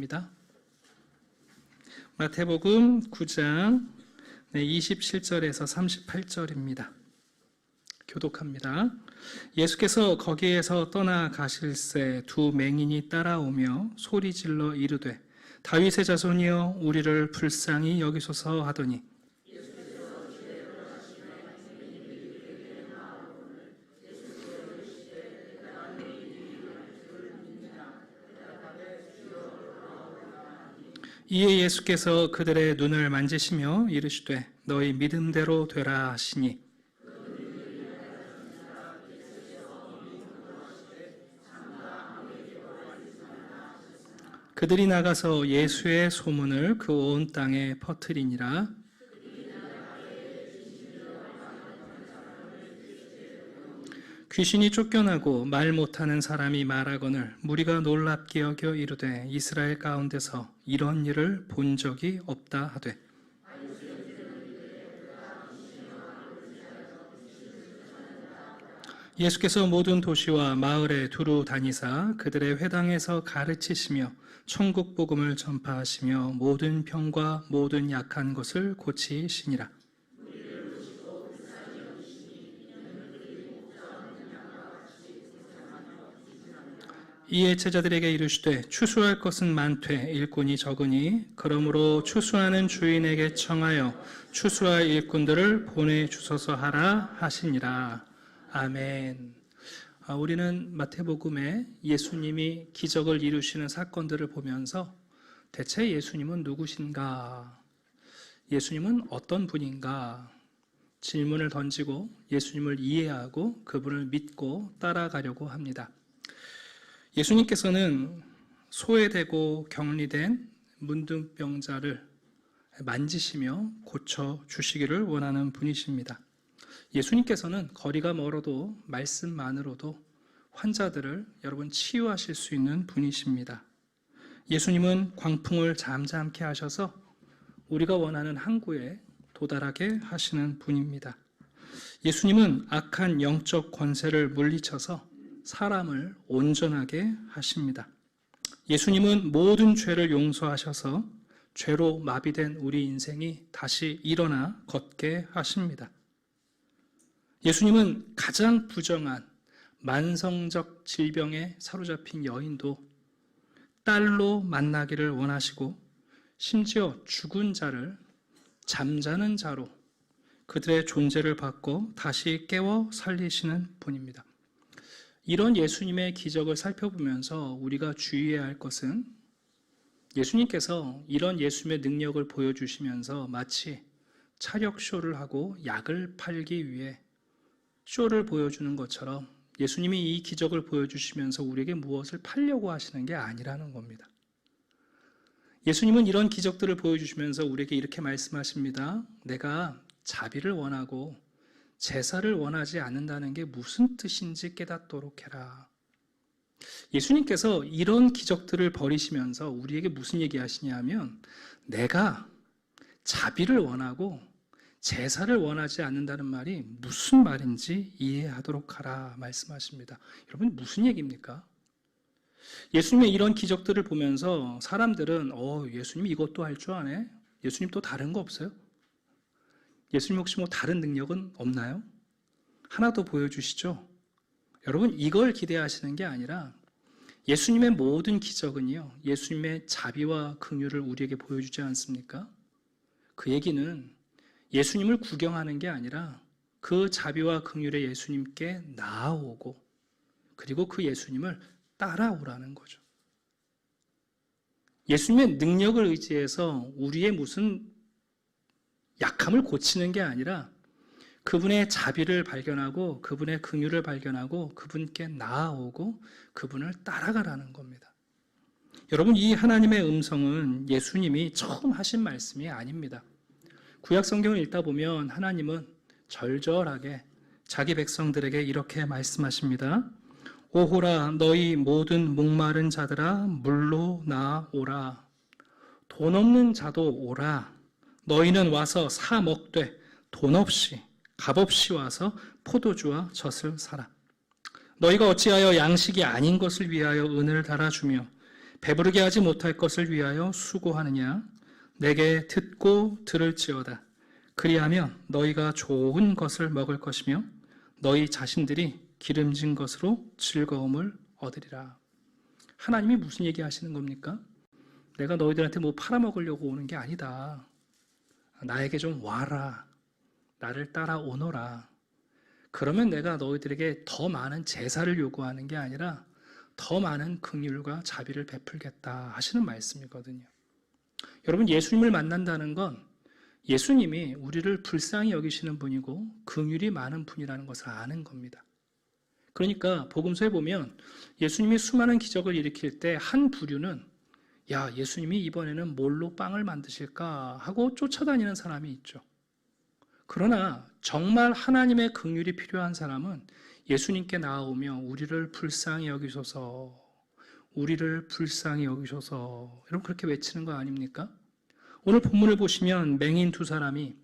입니다. 마태복음 9장 27절에서 38절입니다. 교독합니다. 예수께서 거기에서 떠나가실새 두 맹인이 따라오며 소리질러 이르되 다윗의 자손이여 우리를 불쌍히 여기소서 하더니 이에 예수께서 그들의 눈을 만지시며 이르시되 너희 믿음대로 되라 하시니 그들이 나가서 예수의 소문을 그 온 땅에 퍼뜨리니라. 귀신이 쫓겨나고 말 못하는 사람이 말하거늘 무리가 놀랍게 여겨 이르되 이스라엘 가운데서 이런 일을 본 적이 없다 하되 예수께서 모든 도시와 마을에 두루 다니사 그들의 회당에서 가르치시며 천국 복음을 전파하시며 모든 병과 모든 약한 것을 고치시니라. 이에 제자들에게 이르시되 추수할 것은 많되 일꾼이 적으니 그러므로 추수하는 주인에게 청하여 추수할 일꾼들을 보내주소서 하라 하시니라. 아멘. 우리는 마태복음에 예수님이 기적을 이루시는 사건들을 보면서 대체 예수님은 누구신가? 예수님은 어떤 분인가? 질문을 던지고 예수님을 이해하고 그분을 믿고 따라가려고 합니다. 예수님께서는 소외되고 격리된 문둥병자를 만지시며 고쳐주시기를 원하는 분이십니다. 예수님께서는 거리가 멀어도 말씀만으로도 환자들을 여러분 치유하실 수 있는 분이십니다. 예수님은 광풍을 잠잠케 하셔서 우리가 원하는 항구에 도달하게 하시는 분입니다. 예수님은 악한 영적 권세를 물리쳐서 사람을 온전하게 하십니다. 예수님은 모든 죄를 용서하셔서 죄로 마비된 우리 인생이 다시 일어나 걷게 하십니다. 예수님은 가장 부정한 만성적 질병에 사로잡힌 여인도 딸로 만나기를 원하시고 심지어 죽은 자를 잠자는 자로 그들의 존재를 받고 다시 깨워 살리시는 분입니다. 이런 예수님의 기적을 살펴보면서 우리가 주의해야 할 것은 예수님께서 이런 예수님의 능력을 보여주시면서 마치 차력쇼를 하고 약을 팔기 위해 쇼를 보여주는 것처럼 예수님이 이 기적을 보여주시면서 우리에게 무엇을 팔려고 하시는 게 아니라는 겁니다. 예수님은 이런 기적들을 보여주시면서 우리에게 이렇게 말씀하십니다. 내가 자비를 원하고 제사를 원하지 않는다는 게 무슨 뜻인지 깨닫도록 해라. 예수님께서 이런 기적들을 벌이시면서 우리에게 무슨 얘기하시냐 하면 내가 자비를 원하고 제사를 원하지 않는다는 말이 무슨 말인지 이해하도록 하라 말씀하십니다. 여러분 무슨 얘기입니까? 예수님의 이런 기적들을 보면서 사람들은 예수님 이것도 할 줄 아네? 예수님 또 다른 거 없어요? 예수님 혹시 다른 능력은 없나요? 하나 더 보여주시죠. 여러분 이걸 기대하시는 게 아니라 예수님의 모든 기적은요 예수님의 자비와 긍휼을 우리에게 보여주지 않습니까? 그 얘기는 예수님을 구경하는 게 아니라 그 자비와 긍휼의 예수님께 나아오고 그리고 그 예수님을 따라오라는 거죠. 예수님의 능력을 의지해서 우리의 무슨 약함을 고치는 게 아니라 그분의 자비를 발견하고 그분의 긍휼을 발견하고 그분께 나아오고 그분을 따라가라는 겁니다. 여러분 이 하나님의 음성은 예수님이 처음 하신 말씀이 아닙니다. 구약 성경을 읽다 보면 하나님은 절절하게 자기 백성들에게 이렇게 말씀하십니다. 오호라 너희 모든 목마른 자들아 물로 나오라. 돈 없는 자도 오라. 너희는 와서 사 먹되 돈 없이 값없이 와서 포도주와 젖을 사라. 너희가 어찌하여 양식이 아닌 것을 위하여 은을 달아주며 배부르게 하지 못할 것을 위하여 수고하느냐? 내게 듣고 들을지어다. 그리하면 너희가 좋은 것을 먹을 것이며 너희 자신들이 기름진 것으로 즐거움을 얻으리라. 하나님이 무슨 얘기 하시는 겁니까? 내가 너희들한테 뭐 팔아먹으려고 오는 게 아니다. 나에게 좀 와라. 나를 따라오너라. 그러면 내가 너희들에게 더 많은 제사를 요구하는 게 아니라 더 많은 긍휼과 자비를 베풀겠다 하시는 말씀이거든요. 여러분, 예수님을 만난다는 건 예수님이 우리를 불쌍히 여기시는 분이고 긍휼이 많은 분이라는 것을 아는 겁니다. 그러니까 복음서에 보면 예수님이 수많은 기적을 일으킬 때 한 부류는 야, 예수님이 이번에는 뭘로 빵을 만드실까 하고 쫓아다니는 사람이 있죠. 그러나 정말 하나님의 긍휼이 필요한 사람은 예수님께 나아오며 우리를 불쌍히 여기소서, 우리를 불쌍히 여기소서, 여러분 그렇게 외치는 거 아닙니까? 오늘 본문을 보시면 맹인 두 사람이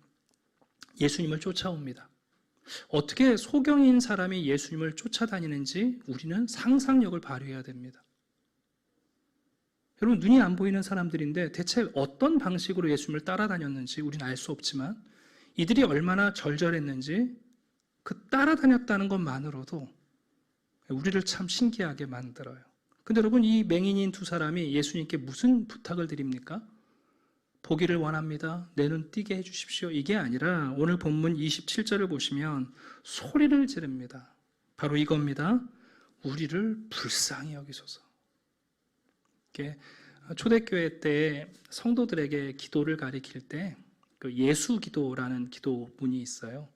예수님을 쫓아옵니다. 어떻게 소경인 사람이 예수님을 쫓아다니는지 우리는 상상력을 발휘해야 됩니다. 여러분, 눈이 안 보이는 사람들인데 대체 어떤 방식으로 예수님을 따라다녔는지 우리는 알 수 없지만 이들이 얼마나 절절했는지 그 따라다녔다는 것만으로도 우리를 참 신기하게 만들어요. 근데 여러분, 이 맹인인 두 사람이 예수님께 무슨 부탁을 드립니까? 보기를 원합니다. 내 눈 띄게 해주십시오. 이게 아니라 오늘 본문 27절을 보시면 소리를 지릅니다. 바로 이겁니다. 우리를 불쌍히 여기소서. 초대교회 때 성도들에게 기도를 가리킬 때 그 예수 기도라는 기도문이 있어요.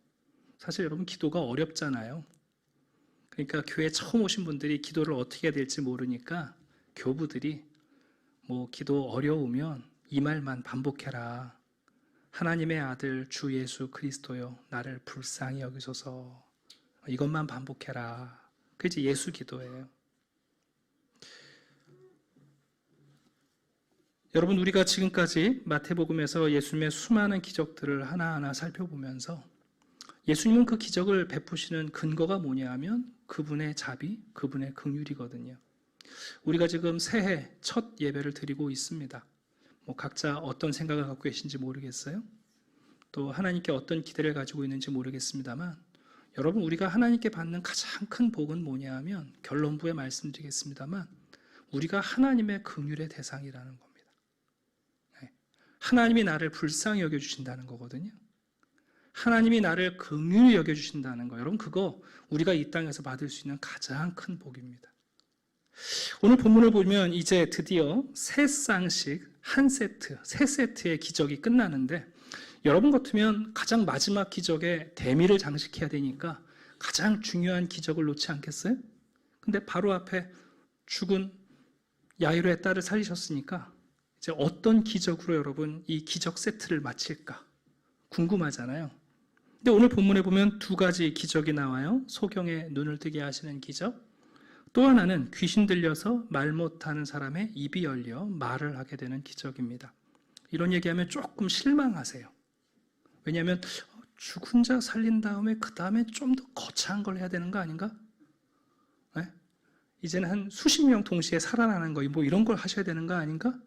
사실 여러분, 기도가 어렵잖아요. 그러니까 교회 처음 오신 분들이 기도를 어떻게 해야 될지 모르니까 교부들이 뭐 기도 어려우면 이 말만 반복해라. 하나님의 아들 주 예수 그리스도여, 나를 불쌍히 여기소서. 이것만 반복해라. 그게 이제 예수 기도예요. 여러분, 우리가 지금까지 마태복음에서 예수님의 수많은 기적들을 하나하나 살펴보면서 예수님은 그 기적을 베푸시는 근거가 뭐냐 하면 그분의 자비, 그분의 긍휼이거든요. 우리가 지금 새해 첫 예배를 드리고 있습니다. 뭐 각자 어떤 생각을 갖고 계신지 모르겠어요. 또 하나님께 어떤 기대를 가지고 있는지 모르겠습니다만 여러분, 우리가 하나님께 받는 가장 큰 복은 뭐냐 하면 결론부에 말씀드리겠습니다만 우리가 하나님의 긍휼의 대상이라는 겁니다. 하나님이 나를 불쌍히 여겨주신다는 거거든요. 하나님이 나를 긍휼히 여겨주신다는 거, 여러분 그거 우리가 이 땅에서 받을 수 있는 가장 큰 복입니다. 오늘 본문을 보면 이제 드디어 세 쌍씩 한 세트, 세 세트의 기적이 끝나는데 여러분 같으면 가장 마지막 기적에 대미를 장식해야 되니까 가장 중요한 기적을 놓지 않겠어요? 근데 바로 앞에 죽은 야이로의 딸을 살리셨으니까 이제 어떤 기적으로 여러분 이 기적 세트를 마칠까 궁금하잖아요. 근데 오늘 본문에 보면 두 가지 기적이 나와요. 소경의 눈을 뜨게 하시는 기적, 또 하나는 귀신 들려서 말 못하는 사람의 입이 열려 말을 하게 되는 기적입니다. 이런 얘기하면 조금 실망하세요. 왜냐하면 죽은 자 살린 다음에 그 다음에 좀 더 거창한 걸 해야 되는 거 아닌가? 네? 이제는 한 수십 명 동시에 살아나는 거, 뭐 이런 걸 하셔야 되는 거 아닌가?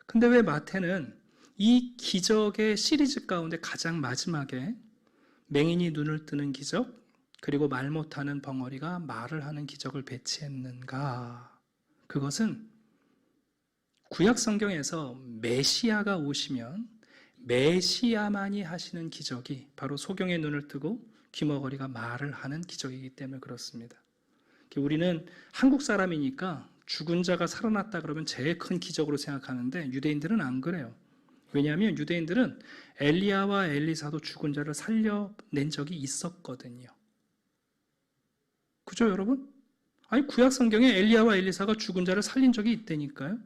근데 왜 마태는 이 기적의 시리즈 가운데 가장 마지막에 맹인이 눈을 뜨는 기적, 그리고 말 못하는 벙어리가 말을 하는 기적을 배치했는가? 그것은 구약 성경에서 메시아가 오시면 메시아만이 하시는 기적이 바로 소경의 눈을 뜨고 귀머거리가 말을 하는 기적이기 때문에 그렇습니다. 우리는 한국 사람이니까 죽은 자가 살아났다 그러면 제일 큰 기적으로 생각하는데 유대인들은 안 그래요. 왜냐하면 유대인들은 엘리야와 엘리사도 죽은 자를 살려낸 적이 있었거든요. 그죠, 여러분? 아니, 구약 성경에 엘리야와 엘리사가 죽은 자를 살린 적이 있다니까요.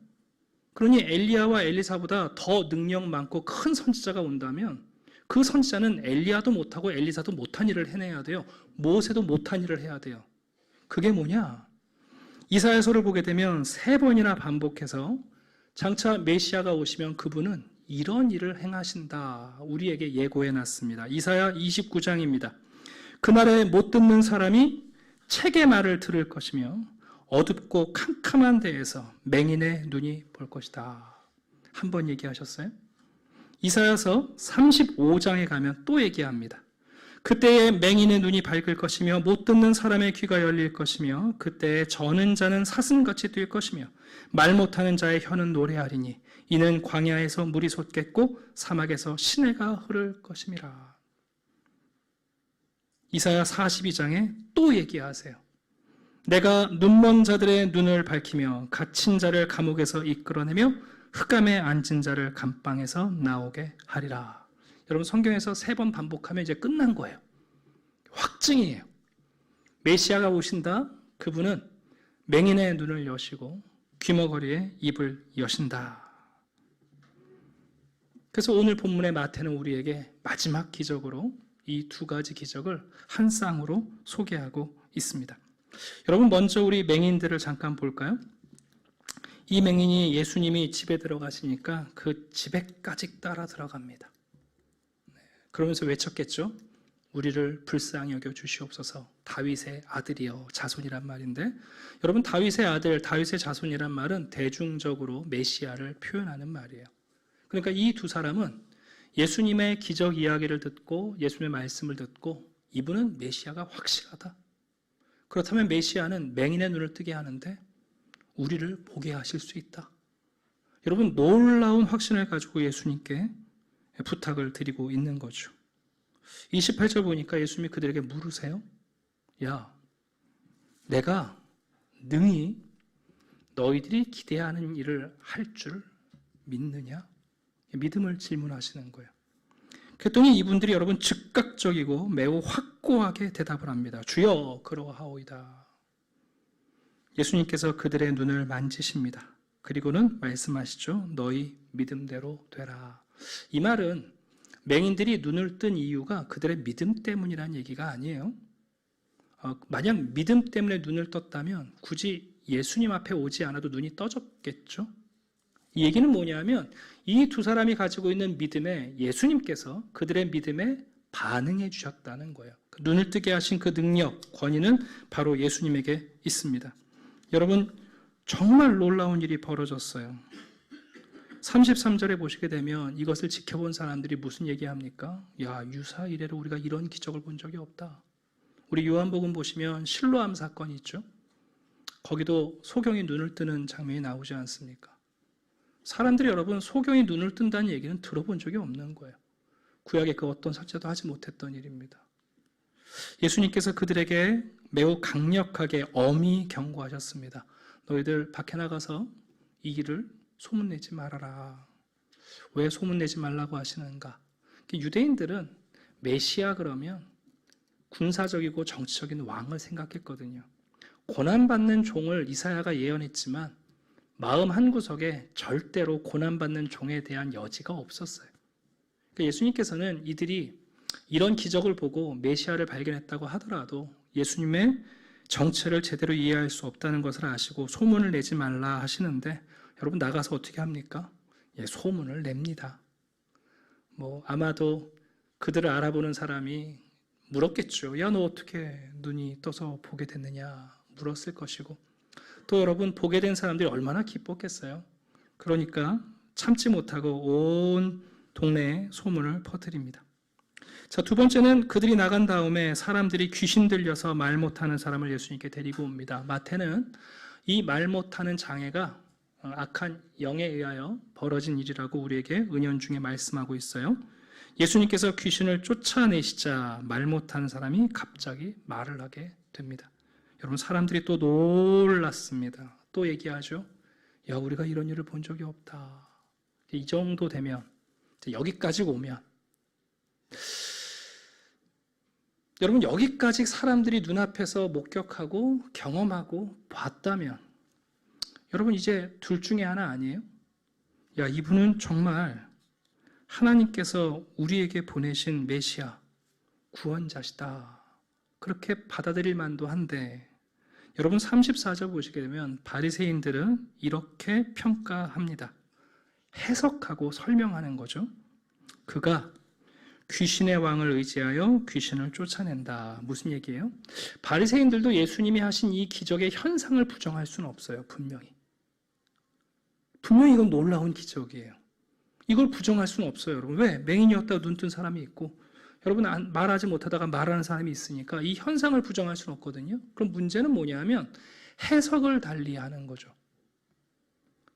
그러니 엘리야와 엘리사보다 더 능력 많고 큰 선지자가 온다면 그 선지자는 엘리야도 못하고 엘리사도 못한 일을 해내야 돼요. 모세도 못한 일을 해야 돼요. 그게 뭐냐? 이사야서를 보게 되면 3번이나 반복해서 장차 메시아가 오시면 그분은 이런 일을 행하신다, 우리에게 예고해놨습니다. 이사야 29장입니다. 그날에 못 듣는 사람이 책의 말을 들을 것이며 어둡고 캄캄한 데에서 맹인의 눈이 볼 것이다. 한 번 얘기하셨어요. 이사야서 35장에 가면 또 얘기합니다. 그때에 맹인의 눈이 밝을 것이며 못 듣는 사람의 귀가 열릴 것이며 그때에 저는 자는 사슴같이 뛸 것이며 말 못하는 자의 혀는 노래하리니 이는 광야에서 물이 솟겠고 사막에서 시내가 흐를 것임이라. 이사야 42장에 또 얘기하세요. 내가 눈먼 자들의 눈을 밝히며 갇힌 자를 감옥에서 이끌어내며 흑암에 앉은 자를 감방에서 나오게 하리라. 여러분 성경에서 3번 반복하면 이제 끝난 거예요. 확증이에요. 메시아가 오신다. 그분은 맹인의 눈을 여시고 귀머거리의 입을 여신다. 그래서 오늘 본문의 마태는 우리에게 마지막 기적으로 이 2가지 기적을 한 쌍으로 소개하고 있습니다. 여러분 먼저 우리 맹인들을 잠깐 볼까요? 이 맹인이 예수님이 집에 들어가시니까 그 집에까지 따라 들어갑니다. 그러면서 외쳤겠죠. 우리를 불쌍히 여겨 주시옵소서. 다윗의 아들이여 자손이란 말인데, 여러분 다윗의 아들, 다윗의 자손이란 말은 대중적으로 메시아를 표현하는 말이에요. 그러니까 이 2 사람은 예수님의 기적 이야기를 듣고 예수님의 말씀을 듣고 이분은 메시아가 확실하다. 그렇다면 메시아는 맹인의 눈을 뜨게 하는데 우리를 보게 하실 수 있다. 여러분 놀라운 확신을 가지고 예수님께 부탁을 드리고 있는 거죠. 28절 보니까 예수님이 그들에게 물으세요. 야, 내가 능히 너희들이 기대하는 일을 할 줄 믿느냐? 믿음을 질문하시는 거예요. 그랬더니 이분들이 여러분 즉각적이고 매우 확고하게 대답을 합니다. 주여 그러하오이다. 예수님께서 그들의 눈을 만지십니다. 그리고는 말씀하시죠. 너희 믿음대로 되라. 이 말은 맹인들이 눈을 뜬 이유가 그들의 믿음 때문이라는 얘기가 아니에요. 만약 믿음 때문에 눈을 떴다면 굳이 예수님 앞에 오지 않아도 눈이 떠졌겠죠. 이 얘기는 뭐냐면 이 2 사람이 가지고 있는 믿음에 예수님께서 그들의 믿음에 반응해 주셨다는 거예요. 눈을 뜨게 하신 그 능력, 권위는 바로 예수님에게 있습니다. 여러분 정말 놀라운 일이 벌어졌어요. 33절에 보시게 되면 이것을 지켜본 사람들이 무슨 얘기합니까? 야, 유사 이래로 우리가 이런 기적을 본 적이 없다. 우리 요한복음 보시면 실로암 사건이 있죠. 거기도 소경이 눈을 뜨는 장면이 나오지 않습니까? 사람들이 여러분 소경이 눈을 뜬다는 얘기는 들어본 적이 없는 거예요. 구약에 그 어떤 사자도 하지 못했던 일입니다. 예수님께서 그들에게 매우 강력하게 엄히 경고하셨습니다. 너희들 밖에 나가서 이 일을 소문내지 말아라. 왜 소문내지 말라고 하시는가? 유대인들은 메시아 그러면 군사적이고 정치적인 왕을 생각했거든요. 고난받는 종을 이사야가 예언했지만 마음 한구석에 절대로 고난받는 종에 대한 여지가 없었어요. 그러니까 예수님께서는 이들이 이런 기적을 보고 메시아를 발견했다고 하더라도 예수님의 정체를 제대로 이해할 수 없다는 것을 아시고 소문을 내지 말라 하시는데 여러분 나가서 어떻게 합니까? 소문을 냅니다. 아마도 그들을 알아보는 사람이 물었겠죠. 야, 너 어떻게 눈이 떠서 보게 됐느냐 물었을 것이고 또 여러분 보게 된 사람들이 얼마나 기뻤겠어요. 그러니까 참지 못하고 온 동네에 소문을 퍼뜨립니다. 자, 2번째는 그들이 나간 다음에 사람들이 귀신 들려서 말 못하는 사람을 예수님께 데리고 옵니다. 마태는 이 말 못하는 장애가 악한 영에 의하여 벌어진 일이라고 우리에게 은연중에 말씀하고 있어요. 예수님께서 귀신을 쫓아내시자 말 못하는 사람이 갑자기 말을 하게 됩니다. 여러분 사람들이 또 놀랐습니다. 또 얘기하죠. 야, 우리가 이런 일을 본 적이 없다. 이 정도 되면 여기까지 오면 여러분 여기까지 사람들이 눈앞에서 목격하고 경험하고 봤다면 여러분 이제 둘 중에 하나 아니에요? 야, 이분은 정말 하나님께서 우리에게 보내신 메시아 구원자시다. 그렇게 받아들일 만도 한데 여러분 34절 보시게 되면 바리새인들은 이렇게 평가합니다. 해석하고 설명하는 거죠. 그가 귀신의 왕을 의지하여 귀신을 쫓아낸다. 무슨 얘기예요? 바리새인들도 예수님이 하신 이 기적의 현상을 부정할 수는 없어요. 분명히 이건 놀라운 기적이에요. 이걸 부정할 수는 없어요. 여러분. 왜? 맹인이었다가 눈 뜬 사람이 있고 여러분 말하지 못하다가 말하는 사람이 있으니까 이 현상을 부정할 수는 없거든요. 그럼 문제는 뭐냐면 해석을 달리하는 거죠.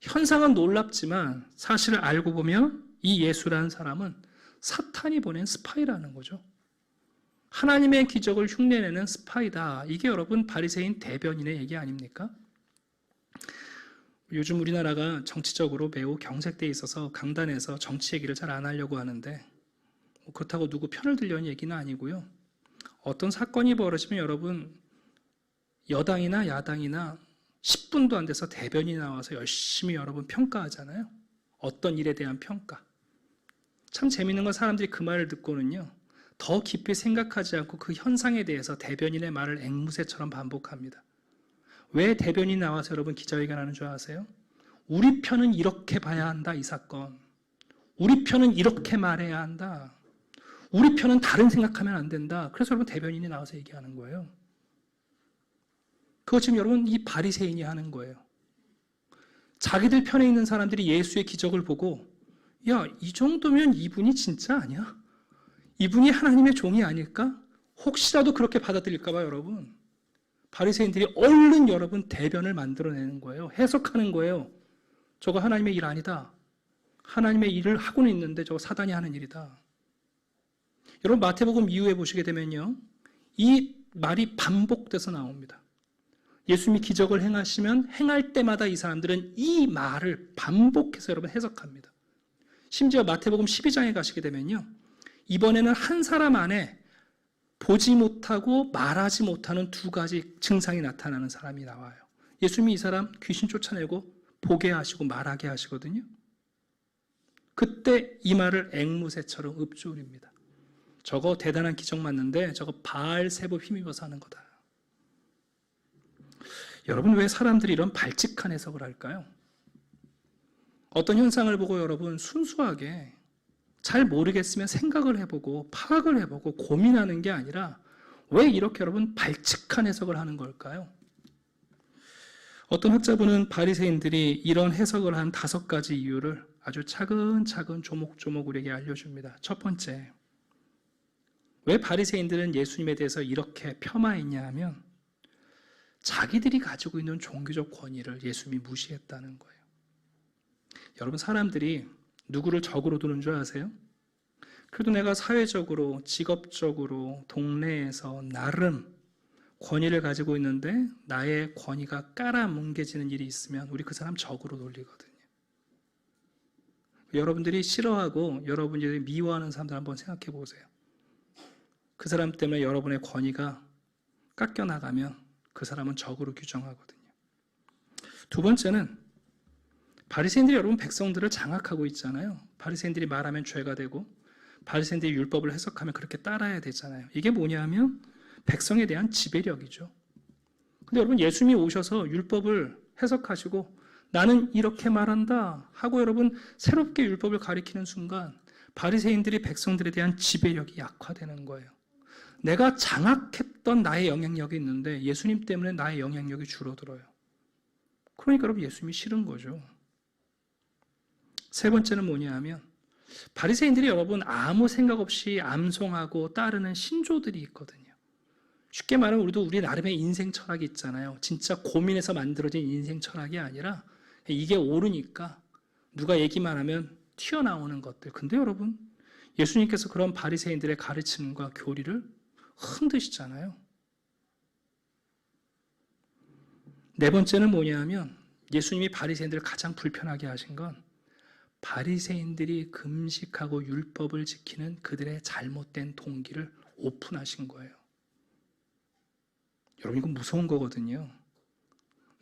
현상은 놀랍지만 사실을 알고 보면 이 예수라는 사람은 사탄이 보낸 스파이라는 거죠. 하나님의 기적을 흉내내는 스파이다. 이게 여러분 바리새인 대변인의 얘기 아닙니까? 요즘 우리나라가 정치적으로 매우 경색돼 있어서 강단에서 정치 얘기를 잘 안 하려고 하는데 그렇다고 누구 편을 들려는 얘기는 아니고요. 어떤 사건이 벌어지면 여러분 여당이나 야당이나 10분도 안 돼서 대변인이 나와서 열심히 여러분 평가하잖아요. 어떤 일에 대한 평가. 참 재밌는 건 사람들이 그 말을 듣고는요. 더 깊이 생각하지 않고 그 현상에 대해서 대변인의 말을 앵무새처럼 반복합니다. 왜 대변인이 나와서 여러분 기자회견하는 줄 아세요? 우리 편은 이렇게 봐야 한다, 이 사건. 우리 편은 이렇게 말해야 한다. 우리 편은 다른 생각하면 안 된다. 그래서 여러분 대변인이 나와서 얘기하는 거예요. 그거 지금 여러분 이 바리새인이 하는 거예요. 자기들 편에 있는 사람들이 예수의 기적을 보고 야, 이 정도면 이분이 진짜 아니야? 이분이 하나님의 종이 아닐까? 혹시라도 그렇게 받아들일까 봐 여러분. 바리새인들이 얼른 여러분 대변을 만들어내는 거예요. 해석하는 거예요. 저거 하나님의 일 아니다. 하나님의 일을 하고는 있는데 저거 사단이 하는 일이다. 여러분 마태복음 이후에 보시게 되면요. 이 말이 반복돼서 나옵니다. 예수님이 기적을 행하시면 행할 때마다 이 사람들은 이 말을 반복해서 여러분 해석합니다. 심지어 마태복음 12장에 가시게 되면요. 이번에는 한 사람 안에 보지 못하고 말하지 못하는 두 가지 증상이 나타나는 사람이 나와요. 예수님이 이 사람 귀신 쫓아내고 보게 하시고 말하게 하시거든요. 그때 이 말을 앵무새처럼 읊조립니다. 저거 대단한 기적 맞는데 저거 바알세부 힘입어서 하는 거다. 여러분 왜 사람들이 이런 발칙한 해석을 할까요? 어떤 현상을 보고 여러분 순수하게 잘 모르겠으면 생각을 해보고 파악을 해보고 고민하는 게 아니라 왜 이렇게 여러분 발칙한 해석을 하는 걸까요? 어떤 학자분은 바리새인들이 이런 해석을 한 5가지 이유를 아주 차근차근 조목조목 우리에게 알려줍니다. 첫 번째, 왜 바리새인들은 예수님에 대해서 이렇게 폄하했냐 하면 자기들이 가지고 있는 종교적 권위를 예수님이 무시했다는 거예요. 여러분 사람들이 누구를 적으로 두는 줄 아세요? 그래도 내가 사회적으로, 직업적으로, 동네에서 나름 권위를 가지고 있는데 나의 권위가 깔아뭉개지는 일이 있으면 우리 그 사람 적으로 돌리거든요. 여러분들이 싫어하고 여러분들이 미워하는 사람들 한번 생각해 보세요. 그 사람 때문에 여러분의 권위가 깎여나가면 그 사람은 적으로 규정하거든요. 두 번째는 바리새인들이 여러분 백성들을 장악하고 있잖아요. 바리새인들이 말하면 죄가 되고 바리새인들이 율법을 해석하면 그렇게 따라야 되잖아요. 이게 뭐냐면 백성에 대한 지배력이죠. 근데 여러분 예수님이 오셔서 율법을 해석하시고 나는 이렇게 말한다 하고 여러분 새롭게 율법을 가리키는 순간 바리새인들이 백성들에 대한 지배력이 약화되는 거예요. 내가 장악했던 나의 영향력이 있는데 예수님 때문에 나의 영향력이 줄어들어요. 그러니까 여러분 예수님이 싫은 거죠. 세 번째는 뭐냐 하면 바리새인들이 여러분 아무 생각 없이 암송하고 따르는 신조들이 있거든요. 쉽게 말하면 우리도 우리 나름의 인생 철학이 있잖아요. 진짜 고민해서 만들어진 인생 철학이 아니라 이게 옳으니까 누가 얘기만 하면 튀어나오는 것들. 근데 여러분 예수님께서 그런 바리새인들의 가르침과 교리를 흔드시잖아요. 네 번째는 뭐냐면 예수님이 바리새인들을 가장 불편하게 하신 건 바리새인들이 금식하고 율법을 지키는 그들의 잘못된 동기를 오픈하신 거예요. 여러분 이건 무서운 거거든요.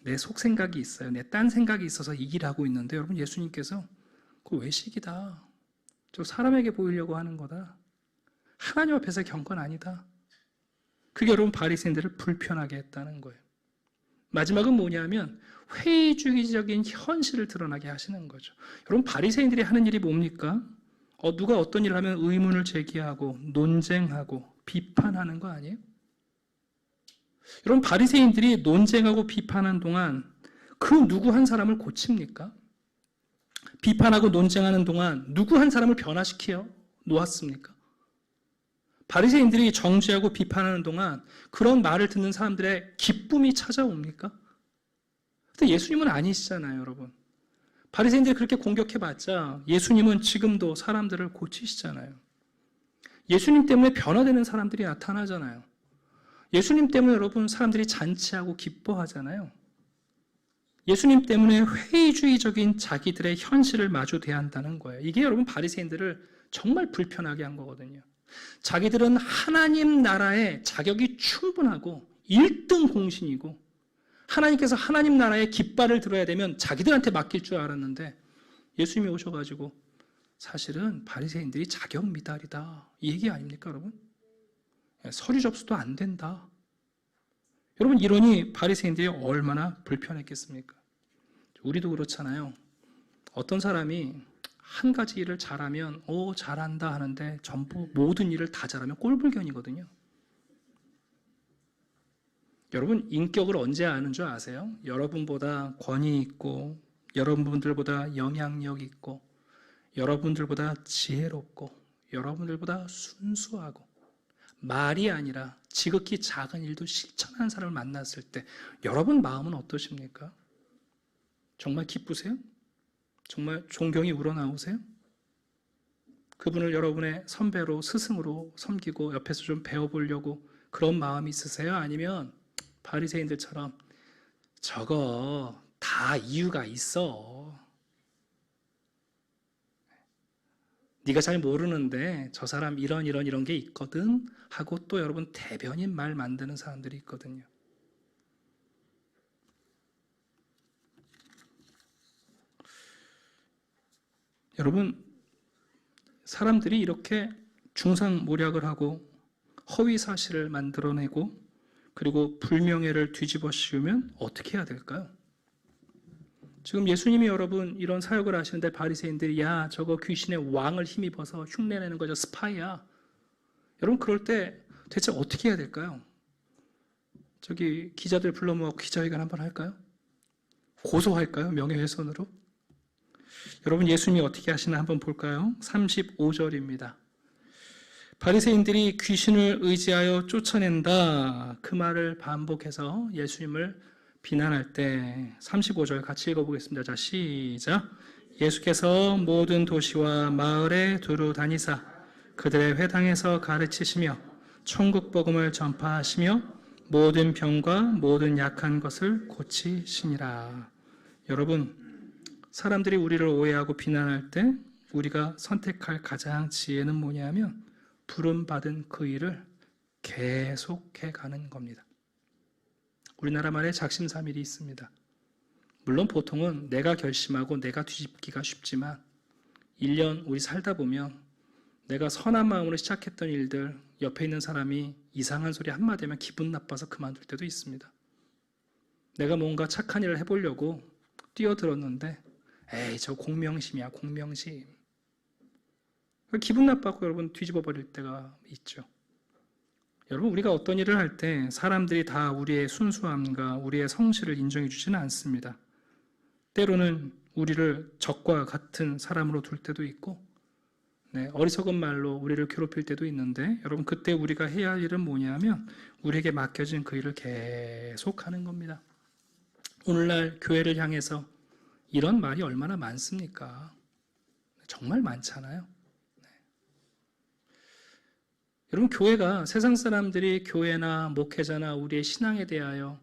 내 속생각이 있어요. 내 딴 생각이 있어서 이 일을 하고 있는데 여러분 예수님께서 그거 외식이다. 저 사람에게 보이려고 하는 거다. 하나님 앞에서 경건 아니다. 그게 여러분 바리새인들을 불편하게 했다는 거예요. 마지막은 뭐냐면 회의주의적인 현실을 드러나게 하시는 거죠. 여러분 바리새인들이 하는 일이 뭡니까? 누가 어떤 일을 하면 의문을 제기하고 논쟁하고 비판하는 거 아니에요? 여러분, 바리새인들이 논쟁하고 비판하는 동안 그 누구 한 사람을 고칩니까? 비판하고 논쟁하는 동안 누구 한 사람을 변화시켜 놓았습니까? 바리새인들이 정죄하고 비판하는 동안 그런 말을 듣는 사람들의 기쁨이 찾아옵니까? 근데 예수님은 아니시잖아요, 여러분. 바리새인들이 그렇게 공격해봤자 예수님은 지금도 사람들을 고치시잖아요. 예수님 때문에 변화되는 사람들이 나타나잖아요. 예수님 때문에 여러분 사람들이 잔치하고 기뻐하잖아요. 예수님 때문에 회의주의적인 자기들의 현실을 마주 대한다는 거예요. 이게 여러분 바리새인들을 정말 불편하게 한 거거든요. 자기들은 하나님 나라의 자격이 충분하고 1등 공신이고 하나님께서 하나님 나라의 깃발을 들어야 되면 자기들한테 맡길 줄 알았는데 예수님이 오셔가지고 사실은 바리새인들이 자격 미달이다. 이 얘기 아닙니까, 여러분? 서류 접수도 안 된다. 여러분, 이러니 바리새인들이 얼마나 불편했겠습니까? 우리도 그렇잖아요. 어떤 사람이 한 가지 일을 잘하면 잘한다 하는데 전부 모든 일을 다 잘하면 꼴불견이거든요. 여러분, 인격을 언제 아는 줄 아세요? 여러분보다 권위 있고 여러분들보다 영향력 있고 여러분들보다 지혜롭고 여러분들보다 순수하고 말이 아니라 지극히 작은 일도 실천하는 사람을 만났을 때 여러분 마음은 어떠십니까? 정말 기쁘세요? 정말 존경이 우러나오세요? 그분을 여러분의 선배로 스승으로 섬기고 옆에서 좀 배워보려고 그런 마음이 있으세요? 아니면 바리새인들처럼 저거 다 이유가 있어. 네가 잘 모르는데 저 사람 이런 게 있거든 하고 또 여러분 대변인 말 만드는 사람들이 있거든요. 여러분, 사람들이 이렇게 중상모략을 하고 허위 사실을 만들어내고 그리고 불명예를 뒤집어 씌우면 어떻게 해야 될까요? 지금 예수님이 여러분 이런 사역을 하시는데 바리새인들이 야 저거 귀신의 왕을 힘입어서 흉내내는 거죠, 스파이야. 여러분 그럴 때 대체 어떻게 해야 될까요? 저기 기자들 불러 모아 기자회견 한번 할까요? 고소할까요? 명예훼손으로? 여러분 예수님이 어떻게 하시나 한번 볼까요? 35절입니다. 바리새인들이 귀신을 의지하여 쫓아낸다 그 말을 반복해서 예수님을 비난할 때 35절 같이 읽어보겠습니다. 자, 시작. 예수께서 모든 도시와 마을에 두루 다니사 그들의 회당에서 가르치시며 천국 복음을 전파하시며 모든 병과 모든 약한 것을 고치시니라. 여러분, 사람들이 우리를 오해하고 비난할 때 우리가 선택할 가장 지혜는 뭐냐면 부름받은 그 일을 계속해 가는 겁니다. 우리나라 말에 작심삼일이 있습니다. 물론 보통은 내가 결심하고 내가 뒤집기가 쉽지만 1년 우리 살다 보면 내가 선한 마음으로 시작했던 일들 옆에 있는 사람이 이상한 소리 한마디 하면 기분 나빠서 그만둘 때도 있습니다. 내가 뭔가 착한 일을 해보려고 뛰어들었는데 에이 저 공명심이야 공명심. 기분 나빠서 여러분 뒤집어 버릴 때가 있죠. 여러분 우리가 어떤 일을 할 때 사람들이 다 우리의 순수함과 우리의 성실을 인정해 주지는 않습니다. 때로는 우리를 적과 같은 사람으로 둘 때도 있고 어리석은 말로 우리를 괴롭힐 때도 있는데 여러분 그때 우리가 해야 할 일은 뭐냐면 우리에게 맡겨진 그 일을 계속하는 겁니다. 오늘날 교회를 향해서 이런 말이 얼마나 많습니까? 정말 많잖아요. 여러분 교회가 세상 사람들이 교회나 목회자나 우리의 신앙에 대하여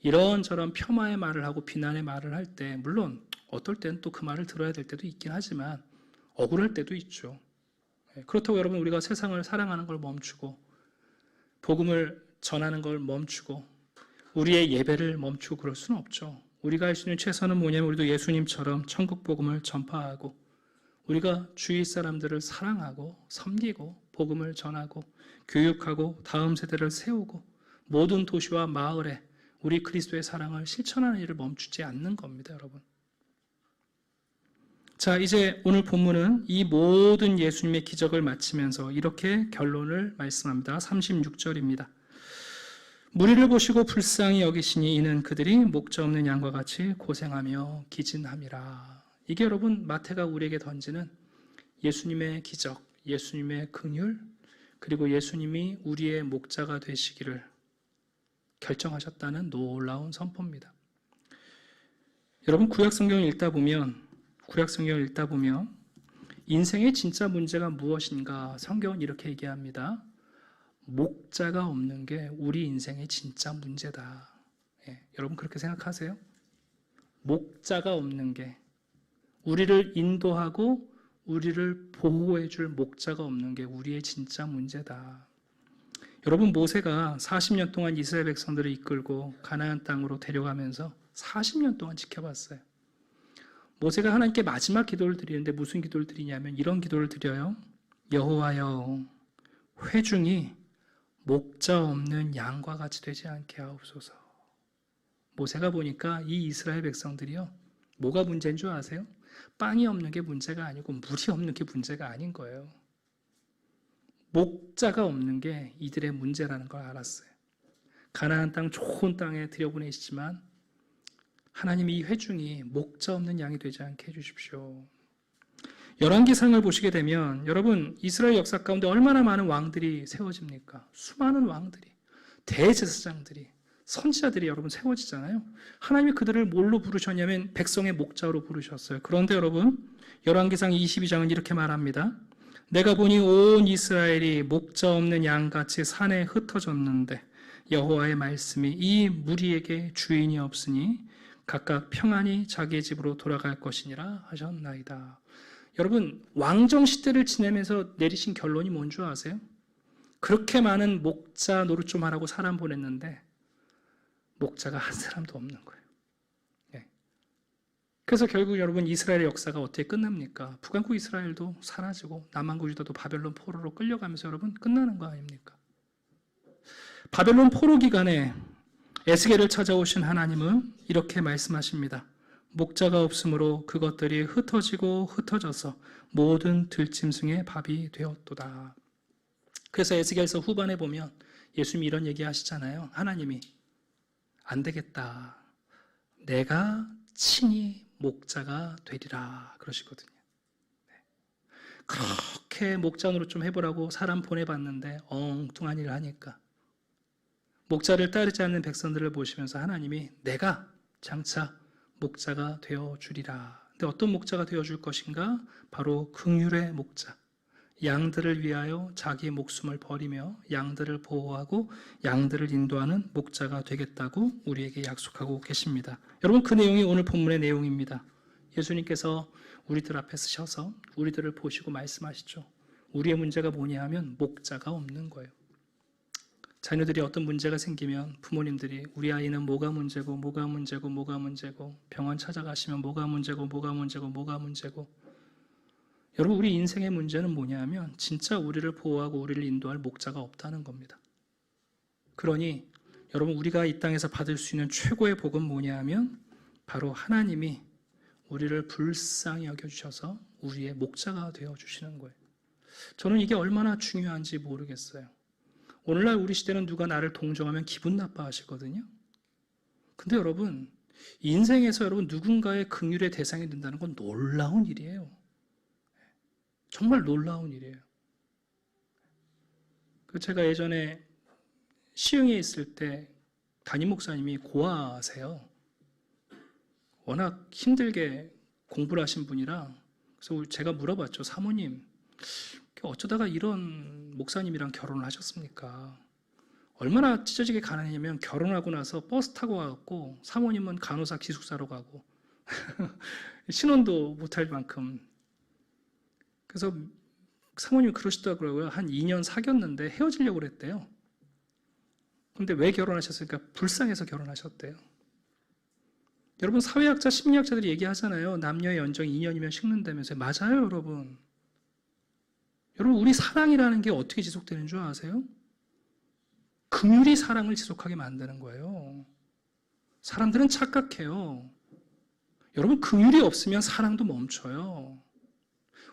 이런저런 폄하의 말을 하고 비난의 말을 할 때 물론 어떨 때는 또 그 말을 들어야 될 때도 있긴 하지만 억울할 때도 있죠. 그렇다고 여러분 우리가 세상을 사랑하는 걸 멈추고 복음을 전하는 걸 멈추고 우리의 예배를 멈추고 그럴 수는 없죠. 우리가 할 수 있는 최선은 뭐냐면 우리도 예수님처럼 천국 복음을 전파하고 우리가 주위 사람들을 사랑하고 섬기고 복음을 전하고 교육하고 다음 세대를 세우고 모든 도시와 마을에 우리 그리스도의 사랑을 실천하는 일을 멈추지 않는 겁니다, 여러분. 자, 이제 오늘 본문은 이 모든 예수님의 기적을 마치면서 이렇게 결론을 말씀합니다. 36절입니다. 무리를 보시고 불쌍히 여기시니 이는 그들이 목자 없는 양과 같이 고생하며 기진함이라. 이게 여러분 마태가 우리에게 던지는 예수님의 기적, 예수님의 긍휼, 그리고 예수님이 우리의 목자가 되시기를 결정하셨다는 놀라운 선포입니다. 여러분 구약 성경을 읽다 보면 인생의 진짜 문제가 무엇인가 성경은 이렇게 얘기합니다. 목자가 없는 게 우리 인생의 진짜 문제다. 예, 여러분 그렇게 생각하세요? 목자가 없는 게 우리를 인도하고 우리를 보호해 줄 목자가 없는 게 우리의 진짜 문제다. 여러분 모세가 40년 동안 이스라엘 백성들을 이끌고 가나안 땅으로 데려가면서 40년 동안 지켜봤어요. 모세가 하나님께 마지막 기도를 드리는데 무슨 기도를 드리냐면 이런 기도를 드려요. 여호와여, 회중이 목자 없는 양과 같이 되지 않게 하옵소서. 모세가 보니까 이 이스라엘 백성들이요, 뭐가 문제인 줄 아세요? 빵이 없는 게 문제가 아니고 물이 없는 게 문제가 아닌 거예요. 목자가 없는 게 이들의 문제라는 걸 알았어요. 가나안 땅 좋은 땅에 들여보내시지만 하나님이 이 회중이 목자 없는 양이 되지 않게 해주십시오. 열왕기상을 보시게 되면 여러분 이스라엘 역사 가운데 얼마나 많은 왕들이 세워집니까? 수많은 왕들이, 대제사장들이, 선지자들이 여러분 세워지잖아요. 하나님이 그들을 뭘로 부르셨냐면 백성의 목자로 부르셨어요. 그런데 여러분 열왕기상 22장은 이렇게 말합니다. 내가 보니 온 이스라엘이 목자 없는 양같이 산에 흩어졌는데 여호와의 말씀이 이 무리에게 주인이 없으니 각각 평안히 자기의 집으로 돌아갈 것이니라 하셨나이다. 여러분 왕정 시대를 지내면서 내리신 결론이 뭔 줄 아세요? 그렇게 많은 목자 노릇 좀 하라고 사람 보냈는데 목자가 한 사람도 없는 거예요. 네. 그래서 결국 여러분 이스라엘의 역사가 어떻게 끝납니까? 북왕국 이스라엘도 사라지고 남왕국 유다도 바벨론 포로로 끌려가면서 여러분 끝나는 거 아닙니까? 바벨론 포로 기간에 에스겔을 찾아오신 하나님은 이렇게 말씀하십니다. 목자가 없으므로 그것들이 흩어지고 흩어져서 모든 들짐승의 밥이 되었도다. 그래서 에스겔서 후반에 보면 예수님이 이런 얘기 하시잖아요. 하나님이 안 되겠다. 내가 친히 목자가 되리라 그러시거든요. 그렇게 목자 노릇 좀 해보라고 사람 보내봤는데 엉뚱한 일을 하니까 목자를 따르지 않는 백성들을 보시면서 하나님이 내가 장차 목자가 되어 주리라. 근데 어떤 목자가 되어 줄 것인가? 바로 긍휼의 목자. 양들을 위하여 자기의 목숨을 버리며 양들을 보호하고 양들을 인도하는 목자가 되겠다고 우리에게 약속하고 계십니다. 여러분 그 내용이 오늘 본문의 내용입니다. 예수님께서 우리들 앞에 서셔서 우리들을 보시고 말씀하시죠. 우리의 문제가 뭐냐 하면 목자가 없는 거예요. 자녀들이 어떤 문제가 생기면 부모님들이 우리 아이는 뭐가 문제고 뭐가 문제고 뭐가 문제고 병원 찾아가시면 뭐가 문제고 뭐가 문제고 뭐가 문제고 여러분 우리 인생의 문제는 뭐냐 하면 진짜 우리를 보호하고 우리를 인도할 목자가 없다는 겁니다. 그러니 여러분 우리가 이 땅에서 받을 수 있는 최고의 복은 뭐냐 하면 바로 하나님이 우리를 불쌍히 여겨주셔서 우리의 목자가 되어주시는 거예요. 저는 이게 얼마나 중요한지 모르겠어요. 오늘날 우리 시대는 누가 나를 동정하면 기분 나빠하시거든요. 근데 여러분 인생에서 여러분 누군가의 긍휼의 대상이 된다는 건 놀라운 일이에요. 정말 놀라운 일이에요. 제가 예전에 시흥에 있을 때 담임 목사님이 고아세요. 워낙 힘들게 공부를 하신 분이라 그래서 제가 물어봤죠. 사모님 어쩌다가 이런 목사님이랑 결혼을 하셨습니까? 얼마나 찢어지게 가난했냐면 결혼하고 나서 버스 타고 가고 사모님은 간호사 기숙사로 가고 신혼도 못할 만큼. 그래서 사모님이 그러시더라고요. 한 2년 사귀었는데 헤어지려고 그랬대요. 근데 왜 결혼하셨을까? 불쌍해서 결혼하셨대요. 여러분 사회학자, 심리학자들이 얘기하잖아요. 남녀의 연정이 2년이면 식는다면서요. 맞아요, 여러분. 여러분 우리 사랑이라는 게 어떻게 지속되는 줄 아세요? 긍휼이 사랑을 지속하게 만드는 거예요. 사람들은 착각해요. 여러분, 긍휼이 없으면 사랑도 멈춰요.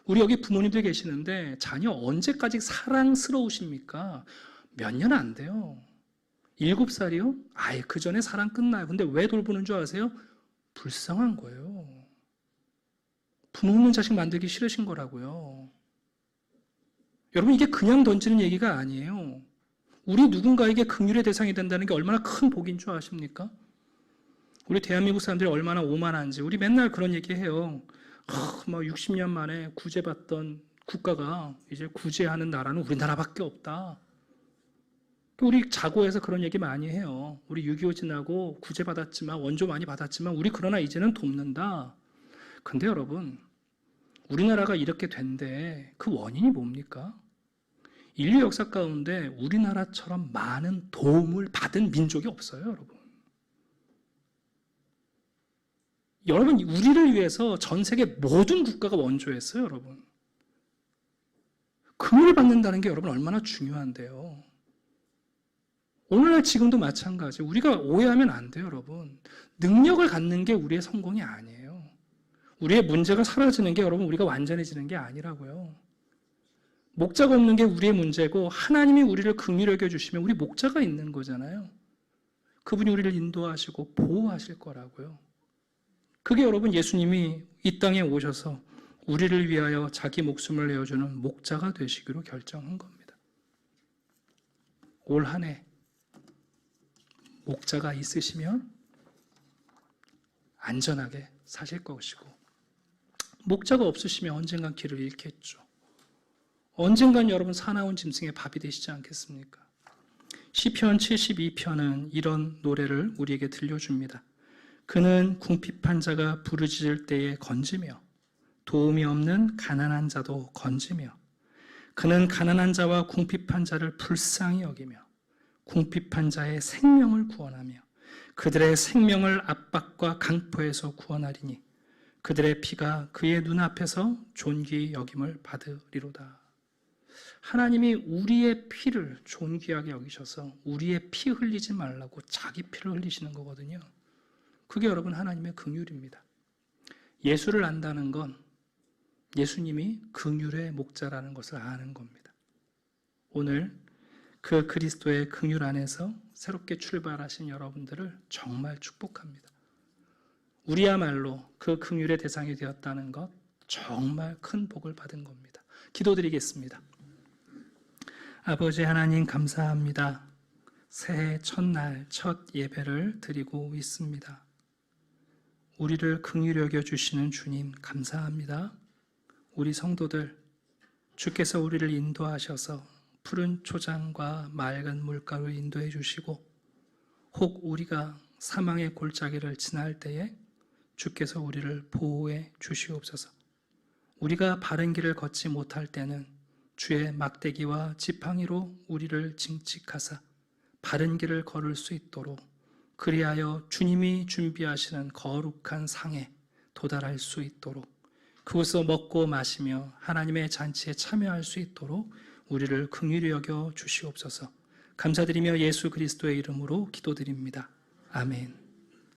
우리 여기 부모님들 계시는데 자녀 언제까지 사랑스러우십니까? 몇 년 안 돼요. 7살이요? 아예 그 전에 사랑 끝나요. 근데 왜 돌보는 줄 아세요? 불쌍한 거예요. 부모 없는 자식 만들기 싫으신 거라고요. 여러분, 이게 그냥 던지는 얘기가 아니에요. 우리 누군가에게 긍휼의 대상이 된다는 게 얼마나 큰 복인 줄 아십니까? 우리 대한민국 사람들이 얼마나 오만한지 우리 맨날 그런 얘기해요. 막 60년 만에 구제받던 국가가 이제 구제하는 나라는 우리나라밖에 없다. 또 우리 자고에서 그런 얘기 많이 해요. 우리 6.25 지나고 구제받았지만, 원조 많이 받았지만 우리 그러나 이제는 돕는다. 근데 여러분, 우리나라가 이렇게 된데 그 원인이 뭡니까? 인류 역사 가운데 우리나라처럼 많은 도움을 받은 민족이 없어요, 여러분. 여러분, 우리를 위해서 전 세계 모든 국가가 원조했어요, 여러분. 긍휼을 받는다는 게 여러분 얼마나 중요한데요. 오늘날 지금도 마찬가지. 우리가 오해하면 안 돼요, 여러분. 능력을 갖는 게 우리의 성공이 아니에요. 우리의 문제가 사라지는 게 여러분 우리가 완전해지는 게 아니라고요. 목자가 없는 게 우리의 문제고 하나님이 우리를 긍휼히 여겨주시면 우리 목자가 있는 거잖아요. 그분이 우리를 인도하시고 보호하실 거라고요. 그게 여러분 예수님이 이 땅에 오셔서 우리를 위하여 자기 목숨을 내어주는 목자가 되시기로 결정한 겁니다. 올 한 해 목자가 있으시면 안전하게 사실 것이고, 목자가 없으시면 언젠간 길을 잃겠죠. 언젠간 여러분 사나운 짐승의 밥이 되시지 않겠습니까? 시편 72편은 이런 노래를 우리에게 들려줍니다. 그는 궁핍한 자가 부르짖을 때에 건지며 도움이 없는 가난한 자도 건지며, 그는 가난한 자와 궁핍한 자를 불쌍히 여기며 궁핍한 자의 생명을 구원하며 그들의 생명을 압박과 강포에서 구원하리니 그들의 피가 그의 눈앞에서 존귀 여김을 받으리로다. 하나님이 우리의 피를 존귀하게 여기셔서 우리의 피 흘리지 말라고 자기 피를 흘리시는 거거든요. 그게 여러분 하나님의 긍휼입니다. 예수를 안다는 건 예수님이 긍휼의 목자라는 것을 아는 겁니다. 오늘 그 그리스도의 긍휼 안에서 새롭게 출발하신 여러분들을 정말 축복합니다. 우리야말로 그 긍휼의 대상이 되었다는 것, 정말 큰 복을 받은 겁니다. 기도드리겠습니다. 아버지 하나님, 감사합니다. 새해 첫날 첫 예배를 드리고 있습니다. 우리를 긍휼히 여겨주시는 주님 감사합니다. 우리 성도들, 주께서 우리를 인도하셔서 푸른 초장과 맑은 물가로 인도해 주시고, 혹 우리가 사망의 골짜기를 지날 때에 주께서 우리를 보호해 주시옵소서. 우리가 바른 길을 걷지 못할 때는 주의 막대기와 지팡이로 우리를 징칙하사 바른 길을 걸을 수 있도록, 그리하여 주님이 준비하시는 거룩한 상에 도달할 수 있도록, 그곳에서 먹고 마시며 하나님의 잔치에 참여할 수 있도록 우리를 긍휼히 여겨 주시옵소서. 감사드리며 예수 그리스도의 이름으로 기도드립니다. 아멘.